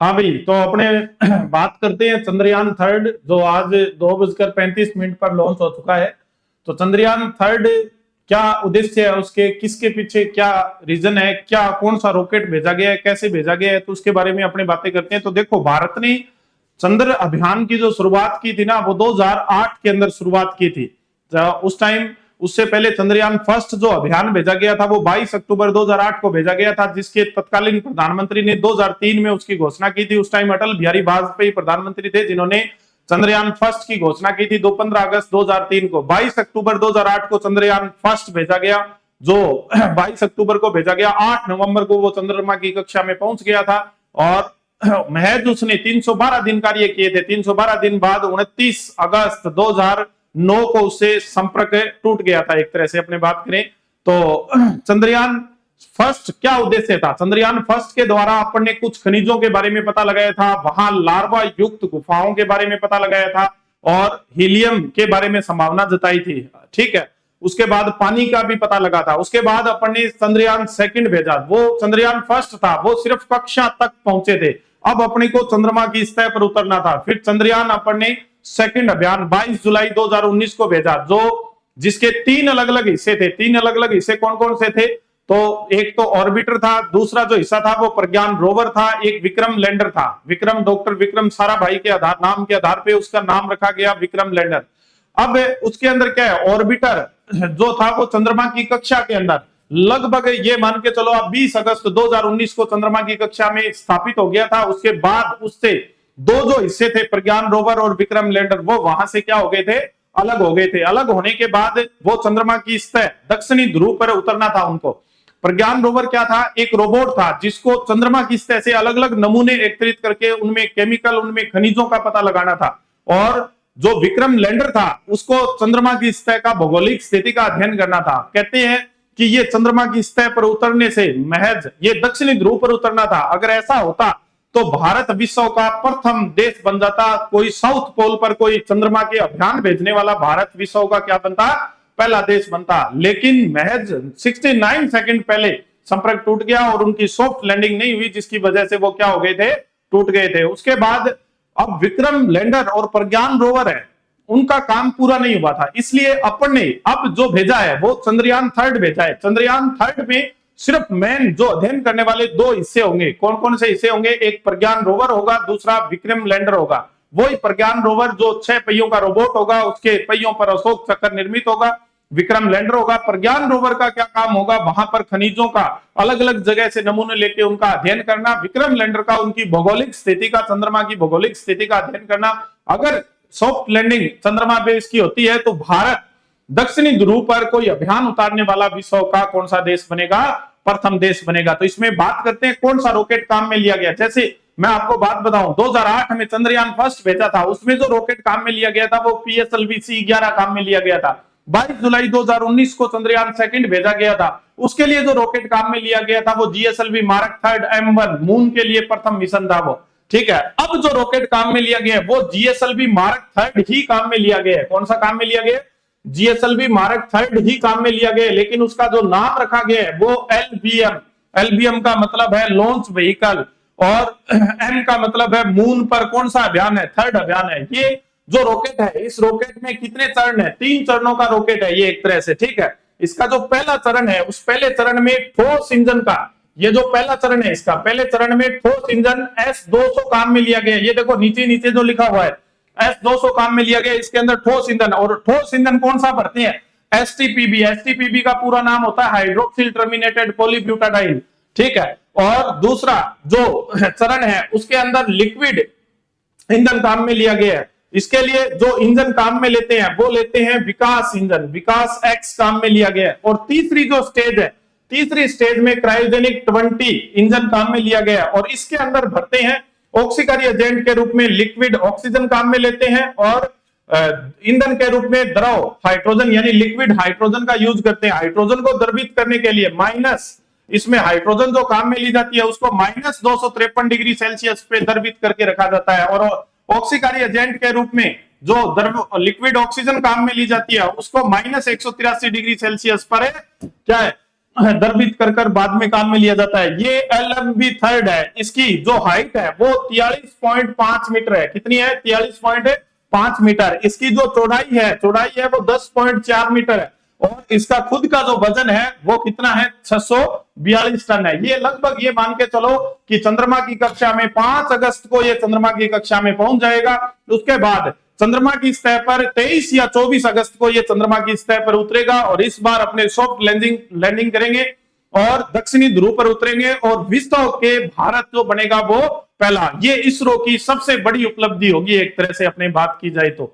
हाँ भाई, तो अपने बात करते हैं चंद्रयान थर्ड, जो आज 2:35 पर लॉन्च हो चुका है। तो चंद्रयान थर्ड क्या उद्देश्य है उसके, किसके पीछे क्या रीजन है, क्या कौन सा रॉकेट भेजा गया है, कैसे भेजा गया है, तो उसके बारे में अपनी बातें करते हैं। तो देखो, भारत ने चंद्र अभियान की जो शुरुआत की थी ना, वो 2008 के अंदर शुरुआत की थी। उस टाइम, उससे पहले चंद्रयान फर्स्ट जो अभियान भेजा गया था वो 22 अक्टूबर 2008 को भेजा गया था, जिसके तत्कालीन प्रधानमंत्री ने 2003 में उसकी घोषणा की थी। उस टाइम अटल बिहारी वाजपेयी प्रधानमंत्री थे, जिन्होंने चंद्रयान फर्स्ट की घोषणा की थी 15 अगस्त 2003 को। 22 अक्टूबर 2008 को चंद्रयान फर्स्ट भेजा गया, जो 22 अक्टूबर को भेजा गया। 8 नवंबर को वो चंद्रमा की कक्षा में पहुंच गया था, और महज उसने 312 दिन कार्य किए थे। 312 दिन बाद 29 अगस्त 2009 को उससे संपर्क टूट गया था, एक तरह से अपने बात करें तो। चंद्रयान फर्स्ट क्या उद्देश्य था? चंद्रयान फर्स्ट के द्वारा अपन ने कुछ खनिजों के बारे में पता लगाया था, वहां लार्वा युक्त गुफाओं के बारे में पता लगाया था, और हीलियम के बारे में संभावना जताई थी। ठीक है, उसके बाद पानी का भी पता लगा था। उसके बाद अपन ने चंद्रयान सेकंड भेजा। वो चंद्रयान फर्स्ट था, वो सिर्फ कक्षा तक पहुंचे थे। अब अपने को चंद्रमा की सतह पर उतरना था। फिर चंद्रयान अपन ने सेकंड अभियान 22 जुलाई 2019 को भेजा, जो जिसके 3 अलग अलग हिस्से थे। 3 अलग अलग हिस्से कौन कौन से थे? तो एक तो ऑर्बिटर था, दूसरा जो हिस्सा था वो प्रज्ञान रोवर था, एक विक्रम लैंडर था। विक्रम, डॉक्टर विक्रम साराभाई के आधार नाम के आधार पे उसका नाम रखा गया विक्रम लैंडर। अब उसके अंदर क्या है, ऑर्बिटर जो था वो चंद्रमा की कक्षा के अंदर लगभग ये मान के चलो अब 20 अगस्त 2019 को चंद्रमा की कक्षा में स्थापित हो गया था। उसके बाद उससे दो जो हिस्से थे, प्रज्ञान रोवर और विक्रम लैंडर, वो वहां से क्या हो गए थे, अलग हो गए थे। अलग होने के बाद वो चंद्रमा की सतह दक्षिणी ध्रुव पर उतरना था उनको। प्रज्ञान रोवर क्या था? एक रोबोट था, जिसको चंद्रमा की सतह से अलग अलग नमूने एकत्रित करके उनमें केमिकल, उनमें खनिजों का पता लगाना था। और जो विक्रम लैंडर था, उसको चंद्रमा की सतह का भौगोलिक स्थिति का अध्ययन करना था। कहते हैं कि ये चंद्रमा की सतह पर उतरने से महज ये दक्षिणी ध्रुव पर उतरना था। अगर ऐसा होता तो भारत विश्व का प्रथम देश बन जाता। कोई साउथ पोल पर कोई चंद्रमा के अभियान भेजने वाला भारत विश्व का क्या बनता? पहला देश बनता। लेकिन महज 69 सेकंड पहले संपर्क टूट गया और उनकी सॉफ्ट लैंडिंग नहीं हुई, जिसकी वजह से वो क्या हो गए थे, टूट गए थे। उसके बाद अब विक्रम लैंडर और प्रज्ञान रोवर है, उनका काम पूरा नहीं हुआ था, इसलिए अपन ने अब जो भेजा है वो चंद्रयान थर्ड भेजा है। चंद्रयान थर्ड में सिर्फ मेन जो अध्ययन करने वाले 2 हिस्से होंगे। कौन कौन से हिस्से होंगे? एक प्रज्ञान रोवर होगा, दूसरा विक्रम लैंडर होगा। वही प्रज्ञान रोवर जो 6 पहियों का रोबोट होगा, उसके पहियों पर अशोक चक्र निर्मित होगा। विक्रम लैंडर होगा। प्रज्ञान रोवर का क्या काम होगा? वहां पर खनिजों का अलग अलग जगह से नमूने लेके उनका अध्ययन करना। विक्रम लैंडर का उनकी भौगोलिक स्थिति का, चंद्रमा की भौगोलिक स्थिति का अध्ययन करना। अगर सॉफ्ट लैंडिंग चंद्रमा पे इसकी होती है तो भारत दक्षिणी ध्रुव पर कोई अभियान उतारने वाला विश्व का कौन सा देश बनेगा? प्रथम देश बनेगा। तो इसमें बात करते हैं कौन सा रॉकेट काम में लिया गया। जैसे मैं आपको बात बताऊं, 2008 में चंद्रयान फर्स्ट भेजा था, उसमें जो रॉकेट काम में लिया गया था वो PSLV C11 काम में लिया गया था। 22 जुलाई 2019 को चंद्रयान सेकंड भेजा गया था। उसके लिए जो रॉकेट काम में लिया गया था वो GSLV mark third M1 moon के लिए प्रथम मिशन था वो। ठीक है, अब जो रॉकेट काम में लिया गया है वो GSLV मार्क थर्ड ही काम में लिया गया है। कौन सा काम में लिया गया? GSLV मार्क थर्ड ही काम में लिया गया है, लेकिन उसका जो नाम रखा गया है वो LVM। LVM का मतलब है लॉन्च व्हीकल, और M का मतलब है मून पर कौन सा अभियान है? थर्ड अभियान है। ये जो रॉकेट है, इस रॉकेट में कितने चरण है? 3 चरणों का रॉकेट है ये एक तरह से। ठीक है, इसका जो पहला चरण है, उस पहले चरण में ठोस इंजन का, ये जो पहला चरण है इसका, पहले चरण में ठोस इंजन S200 काम में लिया गया। ये देखो नीचे नीचे जो लिखा हुआ है S200 काम में लिया गया। इसके अंदर ठोस ईंधन, और ठोस ईंधन कौन सा भरते हैं? STPB। STPB का पूरा नाम होता है हाइड्रोक्सिल टर्मिनेटेड पॉलीब्यूटाडाइन। ठीक है, और दूसरा जो चरण है उसके अंदर लिक्विड ईंधन काम में लिया गया है। इसके लिए जो इंजन काम में लेते हैं वो लेते हैं विकास इंजन, विकास X काम में लिया गया है। और तीसरी जो स्टेज है, तीसरी स्टेज में क्रायोजेनिक 20 इंजन काम में लिया गया है, और इसके अंदर भरते हैं ऑक्सीकारी एजेंट के रूप में लिक्विड ऑक्सीजन काम में लेते हैं, और ईंधन के रूप में द्रव हाइड्रोजन यानी लिक्विड हाइड्रोजन का यूज करते हैं। हाइड्रोजन को द्रवित करने के लिए माइनस, इसमें हाइड्रोजन जो काम में ली जाती है उसको -253 डिग्री सेल्सियस पे द्रवित करके रखा जाता है, और ऑक्सीकारी एजेंट के रूप में जो लिक्विड ऑक्सीजन काम में ली जाती है उसको -183 डिग्री सेल्सियस पर क्या है दरबित कर बाद में काम में लिया जाता है। ये LMB थर्ड है, इसकी जो हाइट है वो 43.5 मीटर है। कितनी है? 43.5 मीटर। इसकी जो चौड़ाई है वो 10.4 मीटर है। और इसका खुद का जो वजन है वो कितना है? 642 टन है। ये लगभग ये मान के चलो कि चंद्रमा की कक्षा में 5 अगस्त को ये चंद्रमा की कक्षा में पहुंच जाएगा। उसके बाद चंद्रमा की सतह पर 23 या 24 अगस्त को ये चंद्रमा की सतह पर उतरेगा और इस बार अपने सॉफ्ट लैंडिंग करेंगे और दक्षिणी ध्रुव पर उतरेंगे और विश्व के भारत जो बनेगा वो पहला। ये इसरो की सबसे बड़ी उपलब्धि होगी एक तरह से अपने बात की जाए तो।